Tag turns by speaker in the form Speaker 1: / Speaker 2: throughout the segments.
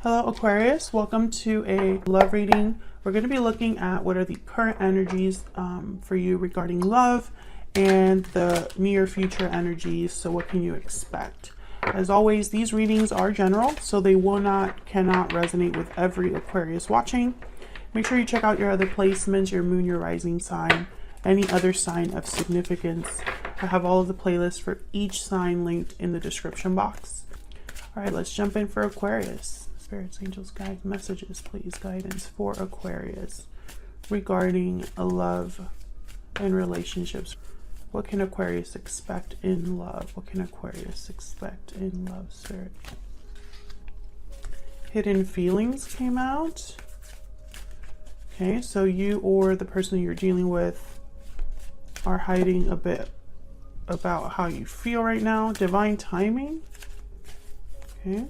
Speaker 1: Hello Aquarius, welcome to a love reading. We're going to be looking at what are the current energies for you regarding love and the near future energies. So what can you expect? As always, these readings are general, so they cannot resonate with every Aquarius watching. Make sure you check out your other placements, your moon, your rising sign, any other sign of significance. I have all of the playlists for each sign linked in the description box. All right, let's jump in for Aquarius. Spirits, angels, guides, messages, please, guidance for Aquarius regarding love and relationships. What can Aquarius expect in love? What can Aquarius expect in love, Spirit? Hidden feelings came out. Okay, so you or the person you're dealing with are hiding a bit about how you feel right now. Divine timing. Okay.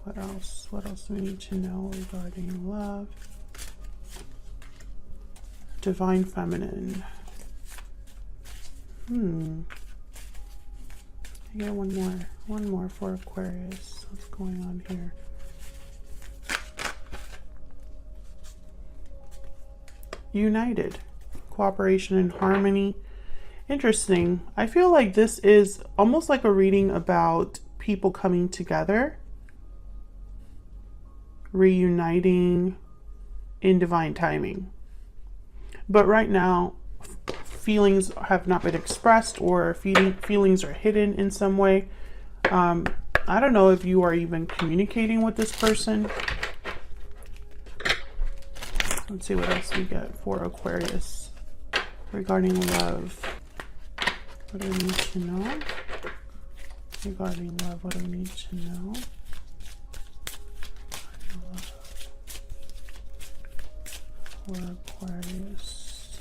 Speaker 1: What else? What else do we need to know regarding love? Divine feminine. I get one more for Aquarius. What's going on here? United. Cooperation and harmony. Interesting. I feel like this is almost like a reading about people coming together, reuniting in divine timing. But right now, feelings have not been expressed, or feelings are hidden in some way. I don't know if you are even communicating with this person. Let's see what else we get for Aquarius regarding love. What do we need to know? Regarding love, what do we need to know? For Aquarius.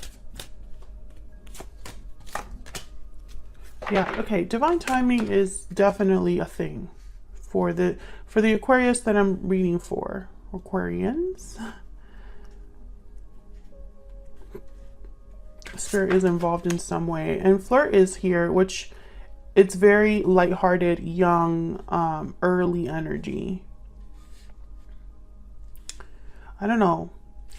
Speaker 1: Yeah, okay. Divine timing is definitely a thing for the Aquarius that I'm reading for. Aquarians. Spirit is involved in some way, and flirt is here, which it's very lighthearted, young, early energy. I don't know.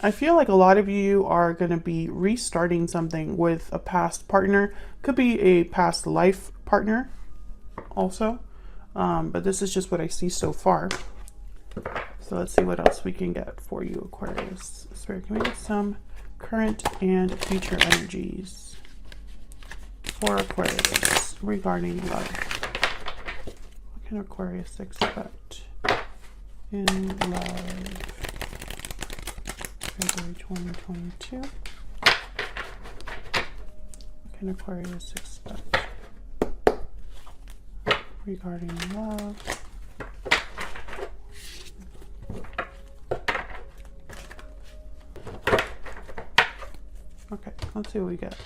Speaker 1: I feel like a lot of you are going to be restarting something with a past partner. Could be a past life partner also. But this is just what I see so far. So let's see what else we can get for you, Aquarius. Spirit, can we get some current and future energies for Aquarius regarding love? What can Aquarius expect in love? February 2022. What can Aquarius expect regarding love? Okay, let's see what we get.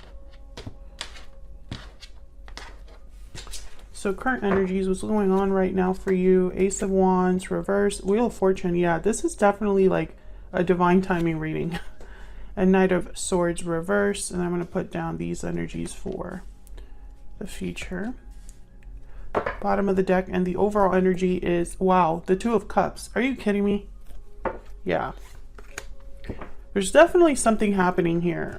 Speaker 1: So current energies, what's going on right now for you? Ace of Wands, reverse, Wheel of Fortune. Yeah, this is definitely like a divine timing reading. And Knight of Swords reverse, and I'm going to put down these energies for the future. Bottom of the deck, and the overall energy is, wow, the Two of Cups. Are you kidding me? Yeah. There's definitely something happening here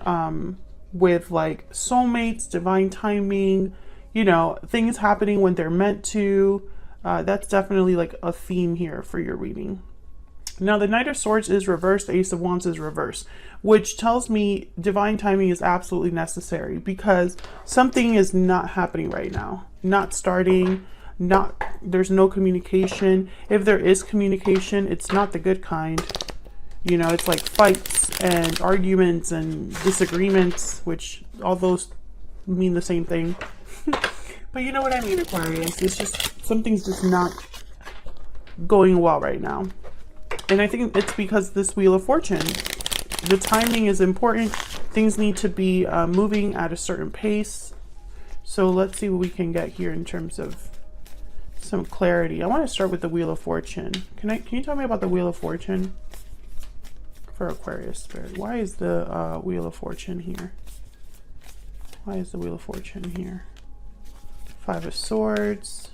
Speaker 1: with like soulmates, divine timing, you know, things happening when they're meant to. That's definitely like a theme here for your reading. Now, the Knight of Swords is reversed, the Ace of Wands is reversed, which tells me divine timing is absolutely necessary because something is not happening right now. Not starting, there's no communication. If there is communication, it's not the good kind. You know, it's like fights and arguments and disagreements, which all those mean the same thing. But you know what I mean, Aquarius. It's just, something's just not going well right now. And I think it's because this Wheel of Fortune, the timing is important. Things need to be moving at a certain pace. So let's see what we can get here in terms of some clarity. I want to start with the Wheel of Fortune. Can you tell me about the Wheel of Fortune for Aquarius, Spirit? Why is the Wheel of Fortune here? Why is the Wheel of Fortune here? Five of Swords.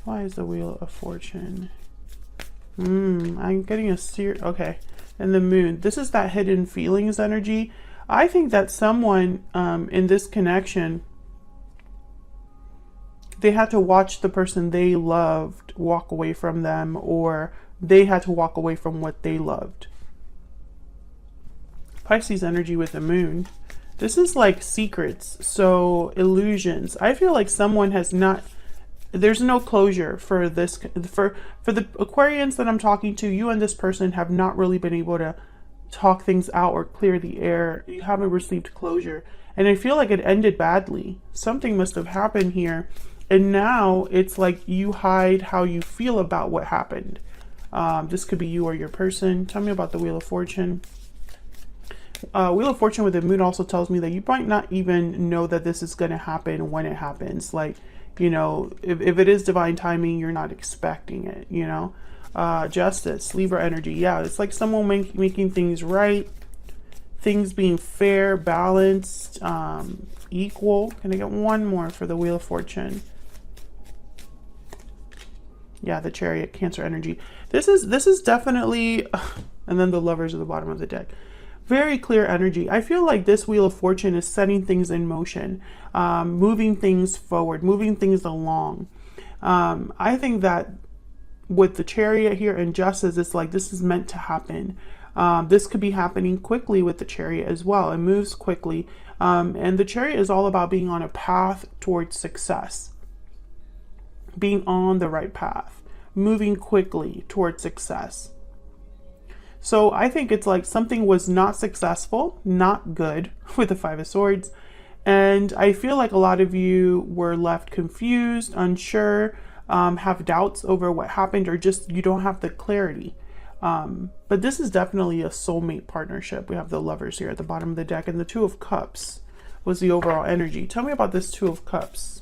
Speaker 1: Why is the Wheel of Fortune? I'm getting a okay. And the Moon. This is that hidden feelings energy. I think that someone in this connection, they had to watch the person they loved walk away from them, or they had to walk away from what they loved. Pisces energy with the Moon. This is like secrets, so illusions. I feel like someone has not, there's no closure for this, for the Aquarians that I'm talking to. You and this person have not really been able to talk things out or clear the air. You haven't received closure. And I feel like it ended badly. Something must have happened here. And now it's like you hide how you feel about what happened. This could be you or your person. Tell me about the Wheel of Fortune. Wheel of Fortune with the Moon also tells me that you might not even know that this is going to happen when it happens. Like, you know, if it is divine timing, you're not expecting it, you know. Justice, Libra energy. Yeah, it's like someone making things right. Things being fair, balanced, equal. Can I get one more for the Wheel of Fortune? Yeah, the Chariot, Cancer energy. This is definitely, and then the Lovers at the bottom of the deck. Very clear energy. I feel like this Wheel of Fortune is setting things in motion, moving things forward, moving things along. I think that with the Chariot here and Justice, it's like this is meant to happen. This could be happening quickly with the Chariot as well. It moves quickly. And the Chariot is all about being on a path towards success. Being on the right path. Moving quickly towards success. So I think it's like something was not successful, not good with the Five of Swords. And I feel like a lot of you were left confused, unsure, have doubts over what happened, or just you don't have the clarity. But this is definitely a soulmate partnership. We have the Lovers here at the bottom of the deck, and the Two of Cups was the overall energy. Tell me about this Two of Cups.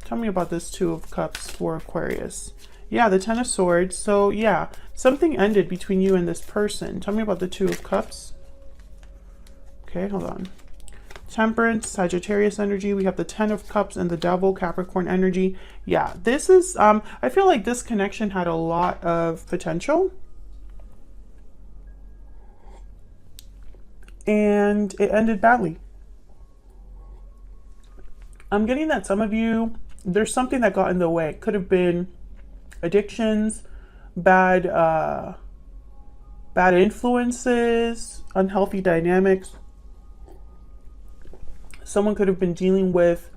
Speaker 1: Tell me about this Two of Cups for Aquarius. Yeah, the Ten of Swords. So yeah, something ended between you and this person. Tell me about the Two of Cups. Okay, hold on. Temperance, Sagittarius energy. We have the Ten of Cups and the Devil, Capricorn energy. Yeah, this is, I feel like this connection had a lot of potential. And it ended badly. I'm getting that some of you, there's something that got in the way. It could have been addictions, bad influences, unhealthy dynamics. Someone could have been dealing with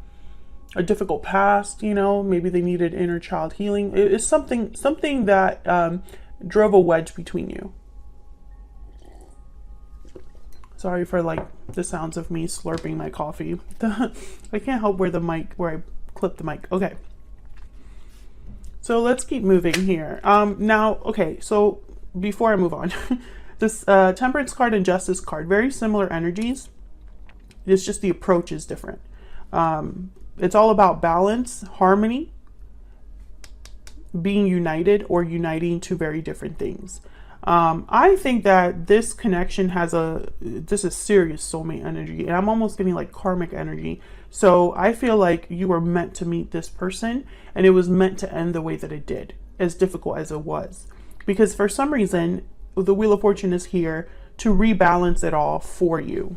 Speaker 1: a difficult past, you know, maybe they needed inner child healing. It's something that drove a wedge between you. Sorry for like the sounds of me slurping my coffee. I can't help where I clip the mic. Okay. So let's keep moving here. Now, okay, so before I move on, this Temperance card and Justice card, very similar energies. It's just the approach is different. It's all about balance, harmony, being united, or uniting two very different things. I think that this connection has this is serious soulmate energy, and I'm almost getting like karmic energy. So I feel like you were meant to meet this person, and it was meant to end the way that it did, as difficult as it was. Because for some reason, the Wheel of Fortune is here to rebalance it all for you.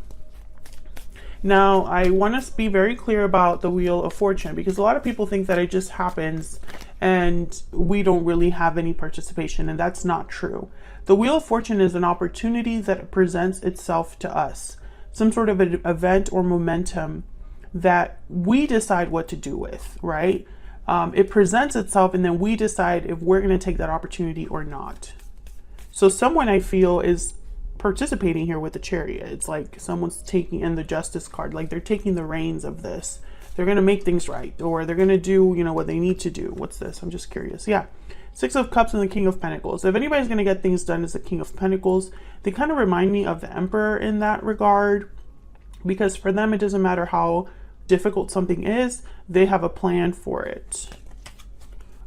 Speaker 1: Now, I want to be very clear about the Wheel of Fortune, because a lot of people think that it just happens and we don't really have any participation, and that's not true. The Wheel of Fortune is an opportunity that presents itself to us, some sort of an event or momentum that we decide what to do with, right? It presents itself, and then we decide if we're going to take that opportunity or not. So someone, I feel, is participating here with the Chariot. It's like someone's taking in the Justice card, like they're taking the reins of this. They're going to make things right, or they're going to do, you know, what they need to do. What's this? I'm just curious. Yeah. Six of Cups and the King of Pentacles. If anybody's going to get things done as the King of Pentacles, they kind of remind me of the Emperor in that regard, because for them, it doesn't matter how difficult something is, they have a plan for it.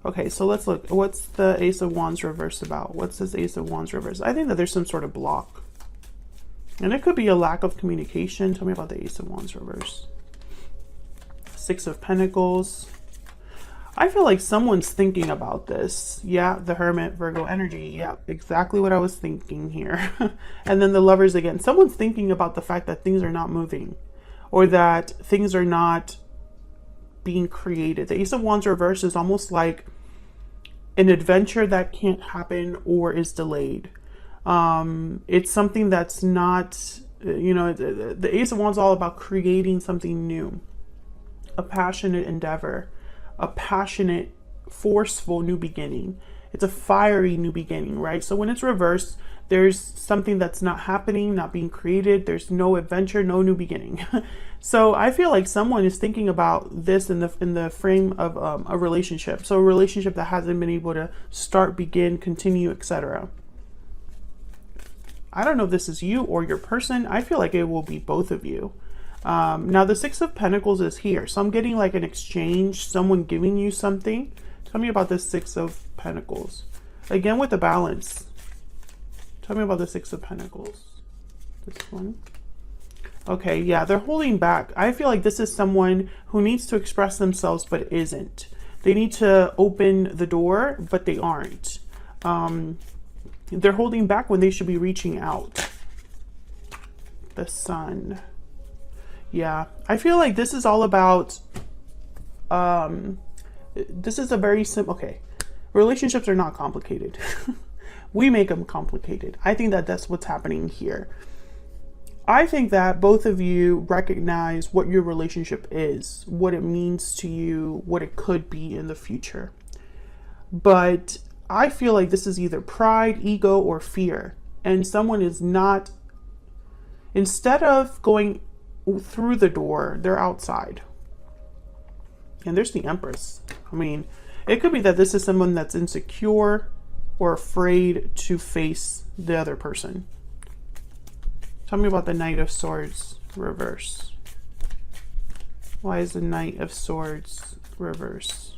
Speaker 1: Okay, so let's look. What's the Ace of Wands reverse about? What's this Ace of Wands reverse? I think that there's some sort of block. And it could be a lack of communication. Tell me about the Ace of Wands reverse. Six of Pentacles. I feel like someone's thinking about this. Yeah, the Hermit, Virgo energy. Yeah, exactly what I was thinking here. And then the Lovers again. Someone's thinking about the fact that things are not moving, or that things are not being created. The Ace of Wands reverse is almost like an adventure that can't happen or is delayed. It's something that's not, you know, the Ace of Wands is all about creating something new, a passionate endeavor, a passionate, forceful new beginning. It's a fiery new beginning, right? So when it's reversed, there's something that's not happening, not being created. There's no adventure, no new beginning. So I feel like someone is thinking about this in the frame of a relationship. So a relationship that hasn't been able to start, begin, continue, etc. I don't know if this is you or your person. I feel like it will be both of you. Now the Six of Pentacles is here. So I'm getting like an exchange, someone giving you something. Tell me about the Six of Pentacles. Again with the balance. Tell me about the Six of Pentacles. This one. Okay, yeah, they're holding back. I feel like this is someone who needs to express themselves but isn't. They need to open the door, but they aren't. They're holding back when they should be reaching out. The Sun. Yeah, I feel like this is all about, this is a very simple, okay, relationships are not complicated. We make them complicated. I think that that's what's happening here. I think that both of you recognize what your relationship is, what it means to you, what it could be in the future. But I feel like this is either pride, ego, or fear. And someone is not, instead of going through the door, they're outside. And there's the Empress. I mean, it could be that this is someone that's insecure or afraid to face the other person. Tell me about the Knight of Swords reverse. Why is the Knight of Swords reverse?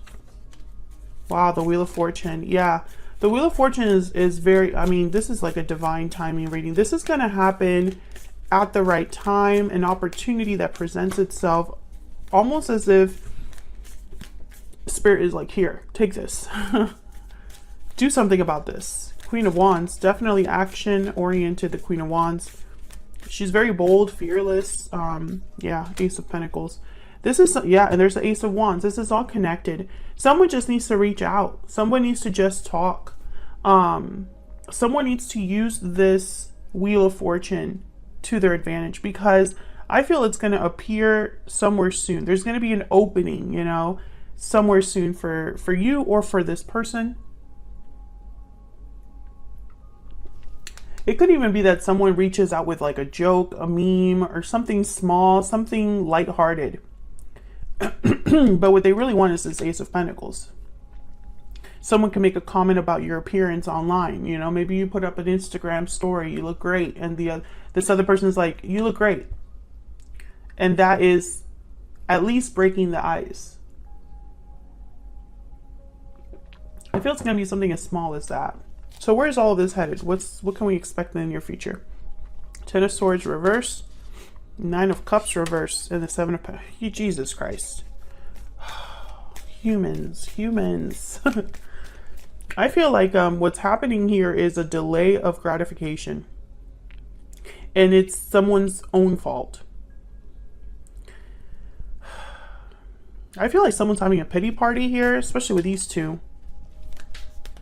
Speaker 1: Wow, the Wheel of Fortune. Yeah, the Wheel of Fortune is very, I mean, this is like a divine timing reading. This is going to happen at the right time, an opportunity that presents itself, almost as if Spirit is like, here, take this. Do something about this. Queen of Wands, definitely action oriented, the Queen of Wands. She's very bold, fearless. Yeah, Ace of Pentacles. This is, yeah, and there's the Ace of Wands. This is all connected. Someone just needs to reach out. Someone needs to just talk. Someone needs to use this Wheel of Fortune to their advantage, because I feel it's going to appear somewhere soon. There's going to be an opening, you know, somewhere soon for you or for this person. It could even be that someone reaches out with like a joke, a meme, or something small, something lighthearted. But what they really want is this Ace of Pentacles. Someone can make a comment about your appearance online. You know, maybe you put up an Instagram story, you look great, and this other person's like, you look great. And that is at least breaking the ice. I feel it's going to be something as small as that. So where's all of this headed? What can we expect in the near future? Ten of Swords reverse, Nine of Cups reverse, and the Seven of Pentacles. Jesus Christ. Humans. I feel like what's happening here is a delay of gratification. And it's someone's own fault. I feel like someone's having a pity party here, especially with these two.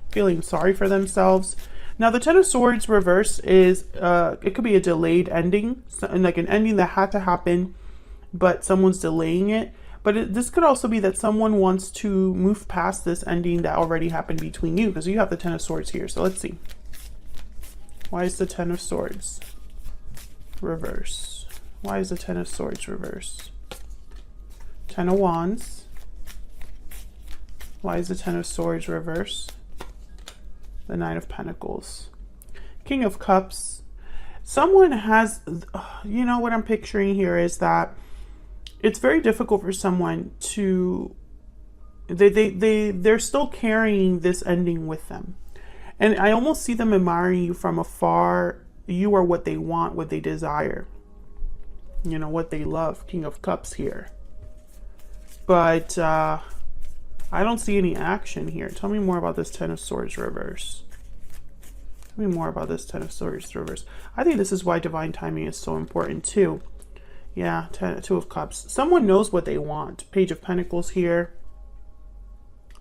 Speaker 1: Feeling sorry for themselves. Now the Ten of Swords reverse is, it could be a delayed ending, like an ending that had to happen, but someone's delaying it. But this could also be that someone wants to move past this ending that already happened between you, because you have the Ten of Swords here. So let's see. Why is the Ten of Swords reverse? Why is the Ten of Swords reverse? Ten of Wands. Why is the Ten of Swords reverse? The Nine of Pentacles. King of Cups. Someone has, you know, what I'm picturing here is that it's very difficult for someone to, they're still carrying this ending with them. And I almost see them admiring you from afar. You are what they want, what they desire. You know, what they love. King of Cups here. but I don't see any action here. Tell me more about this Ten of Swords reverse. Tell me more about this Ten of Swords reverse. I think this is why divine timing is so important too. Yeah, Two of Cups. Someone knows what they want. Page of Pentacles here.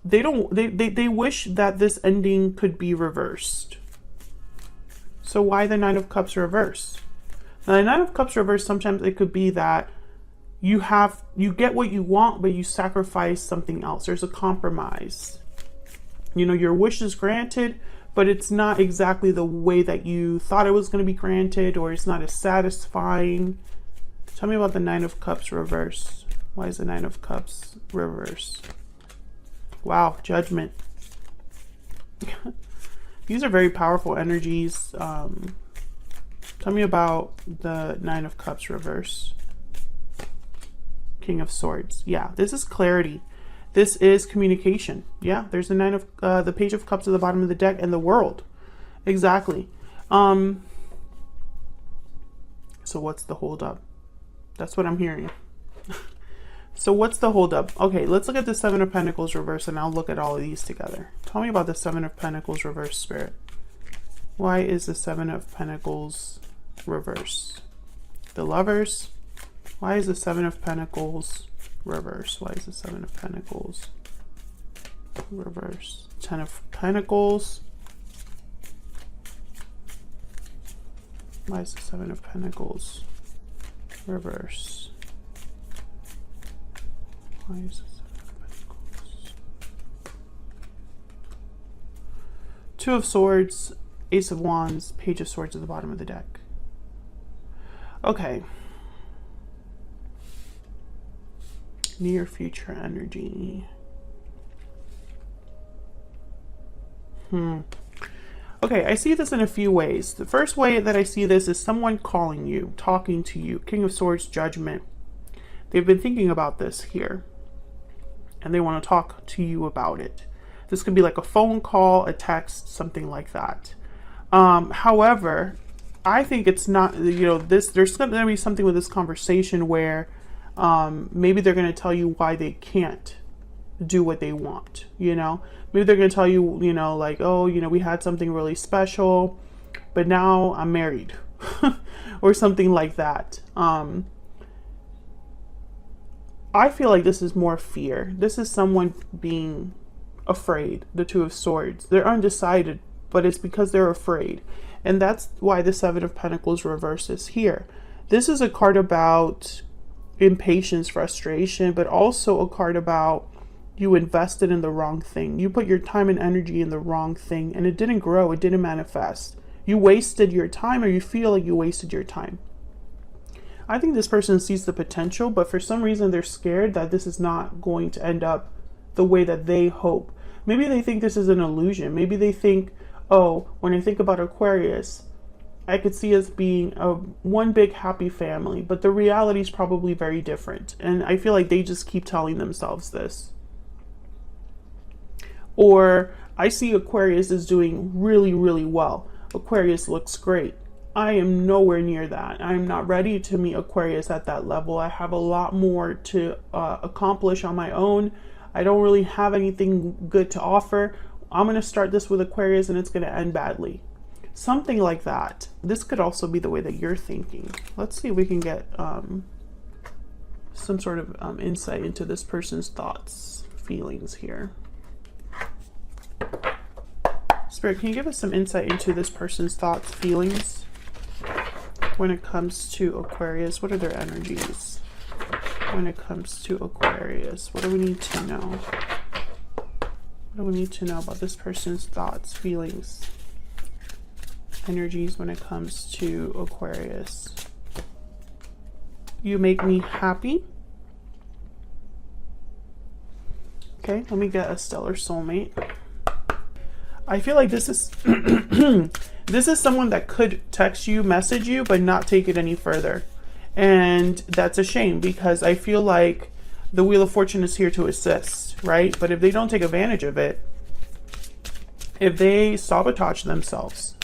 Speaker 1: They wish that this ending could be reversed. So why the Nine of Cups reverse? Now, the Nine of Cups reverse, sometimes it could be that you get what you want, but you sacrifice something else. There's a compromise. You know, your wish is granted, but it's not exactly the way that you thought it was going to be granted, or it's not as satisfying. Tell me about the Nine of Cups reverse. Why is the Nine of Cups reverse? Wow, Judgment. These are very powerful energies. Tell me about the Nine of Cups reverse. King of Swords. Yeah, this is clarity. This is communication. Yeah, there's the the Page of Cups at the bottom of the deck, and the World. Exactly. So what's the holdup? That's what I'm hearing. So what's the holdup? Okay, let's look at the Seven of Pentacles reverse, and I'll look at all of these together. Tell me about the Seven of Pentacles reverse, Spirit. Why is the Seven of Pentacles reverse? The Lovers. Why is the Seven of Pentacles reverse? Why is the Seven of Pentacles reverse? Ten of Pentacles. Why is the Seven of Pentacles reverse? Why is the Seven of Pentacles? Two of Swords, Ace of Wands, Page of Swords at the bottom of the deck. Okay. Near future energy. Okay, I see this in a few ways. The first way that I see this is someone calling you, talking to you. King of Swords, Judgment. They've been thinking about this here, and they want to talk to you about it. This could be like a phone call, a text, something like that. However, I think it's not, you know, there's going to be something with this conversation where maybe they're going to tell you why they can't do what they want, you know? Maybe they're going to tell you, you know, like, oh, you know, we had something really special, but now I'm married or something like that. I feel like this is more fear. This is someone being afraid, the Two of Swords. They're undecided, but it's because they're afraid. And that's why the Seven of Pentacles reverse is here. This is a card about impatience, frustration, but also a card about you invested in the wrong thing. You put your time and energy in the wrong thing, and it didn't grow, it didn't manifest. You wasted your time, or you feel like you wasted your time. I think this person sees the potential, but for some reason they're scared that this is not going to end up the way that they hope. Maybe they think this is an illusion. Maybe they think, oh, when I think about Aquarius, I could see us being one big happy family, but the reality is probably very different. And I feel like they just keep telling themselves this. Or I see Aquarius is doing really, really well. Aquarius looks great. I am nowhere near that. I'm not ready to meet Aquarius at that level. I have a lot more to accomplish on my own. I don't really have anything good to offer. I'm going to start this with Aquarius and it's going to end badly. Something like that. This could also be the way that you're thinking. Let's see if we can get some sort of insight into this person's thoughts, feelings here. Spirit, can you give us some insight into this person's thoughts, feelings when it comes to Aquarius? What are their energies when it comes to Aquarius? What do we need to know? What do we need to know about this person's thoughts, feelings, energies when it comes to Aquarius? You make me happy. Okay, let me get a stellar soulmate. I feel like this is this is someone that could text you, message you, but not take it any further. And that's a shame, because I feel like the Wheel of Fortune is here to assist, right? But if they don't take advantage of it, if they sabotage themselves,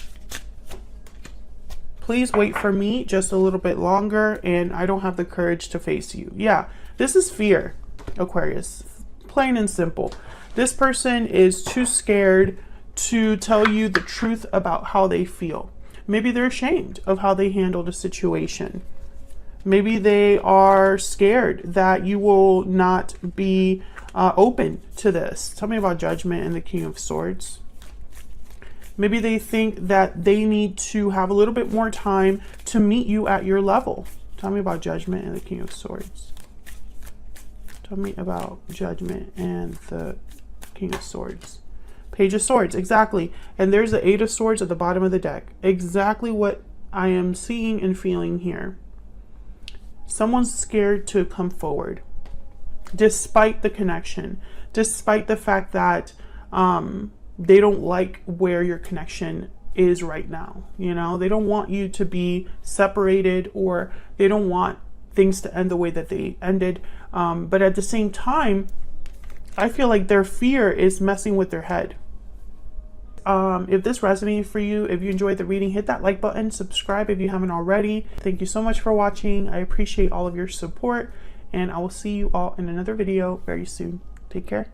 Speaker 1: please wait for me just a little bit longer, and I don't have the courage to face you. Yeah, this is fear. Aquarius. Plain and simple. This person is too scared to tell you the truth about how they feel. Maybe they're ashamed of how they handled a situation. Maybe they are scared that you will not be open to this. Tell me about Judgment and the King of Swords. Maybe they think that they need to have a little bit more time to meet you at your level. Tell me about Judgment and the King of Swords. Tell me about Judgment and the King of Swords. Page of Swords, exactly. And there's the Eight of Swords at the bottom of the deck. Exactly what I am seeing and feeling here. Someone's scared to come forward, despite the connection, despite the fact that they don't like where your connection is right now. You know, they don't want you to be separated, or they don't want things to end the way that they ended. But at the same time, I feel like their fear is messing with their head. If this resonated for you, if you enjoyed the reading, hit that like button, subscribe if you haven't already. Thank you so much for watching. I appreciate all of your support, and I will see you all in another video very soon. Take care.